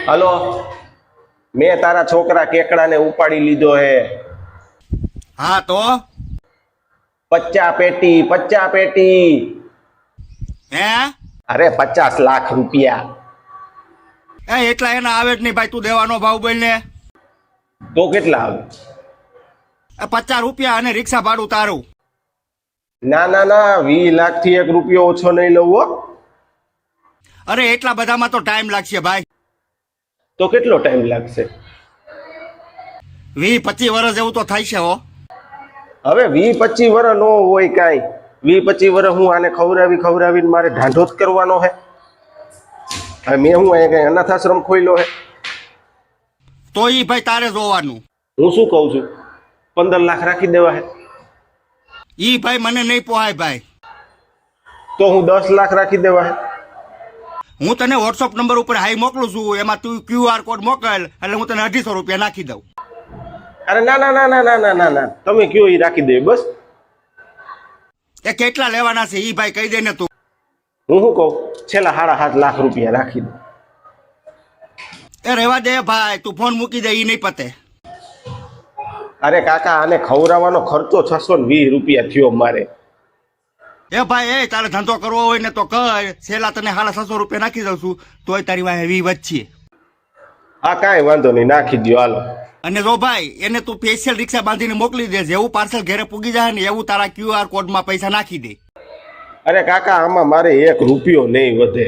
Hello, મેં તારા છોકરા કેકડાને ઉપાડી લીધો હે. હા તો 50 પેટી. હે અરે 50 લાખ રૂપિયા. એ એટલા એના આવે જ નહીં ભાઈ, તું દેવાનો ભાવ બોલ ને. તો કેટલા આવે? 50 રૂપિયા અને રિક્ષા ભાડું તારું. ના ના ના, 20 લાખ થી 1 રૂપિયો ઓછો નહીં લઉં હો. અરે એટલા બધામાં તો ટાઈમ લાગશે ભાઈ. તો કેટલો ટાઈમ લાગશે? 20-25 વર્ષ જેવું તો થાય છે હો. હવે 20-25 વર્ષ નો હોય કાંઈ. 20-25 વર્ષ હું આને ખવડાવીને મારે ઢાંઢો જ કરવાનો હે? હવે મેં હું અહીંયા કઈ અનાથ આશ્રમ ખોલ્યો હે? તો ઈ ભાઈ તારે જોવાનું. હું શું કહું છું, 15 લાખ રાખી દેવા હે? ઈ ભાઈ મને નહીં પોહાય ભાઈ. તો હું 10 લાખ રાખી દેવા હે? હું તને વોટ્સઅપ નંબર ઉપર હાઈ મોકલું છું, એમાં તું QR કોડ મોકલ એટલે હું તને 250 રૂપિયા નાખી દઉં. અરે ના ના ના ના ના ના ના ના, તમે કયો એ રાખી દે બસ. એ કેટલા લેવાના છે ઈ ભાઈ કહી દે ને તું. હું શું કહું, છેલ્લા 7.5 લાખ રૂપિયા રાખી દે. એ રહેવા દે ભાઈ, તું ફોન મૂકી દે, ઈ નહીં પતે. અરે કાકા, આને ખવડાવવાનો ખર્ચો 620 રૂપિયા થયો મારે. એ ભાઈ એ તારે ધંધો કરવો હોય ને તો કર, છેલ્લા તને 650 રૂપિયા નાખી દઉં છું, તોય તારી વાહે 20 વચ્ચે. હા કાંઈ વાંધો નહીં, નાખી દો હાલો. અને જો ભાઈ એને તું સ્પેશિયલ રિક્ષા બાંધીને મોકલી દે, જેવું પાર્સલ ઘરે પૂગી જાય ને એવું તારા QR કોડમાં પૈસા નાખી દે. અરે કાકા, આમાં મારે 1 રૂપિયો નહીં વધે.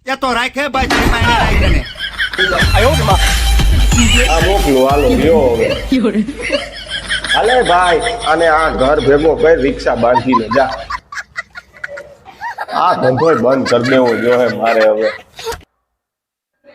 એ તો રાખે ભાઈ, તારી પાસે રાખે ને. આ મોકલો હાલો, લ્યો હવે. હાલે ભાઈ, અને આ ઘર ભેગો કરી રિક્ષા બાંધીને જા. આ ધંધો બંધ કરી દેવો જોઈએ મારે હવે.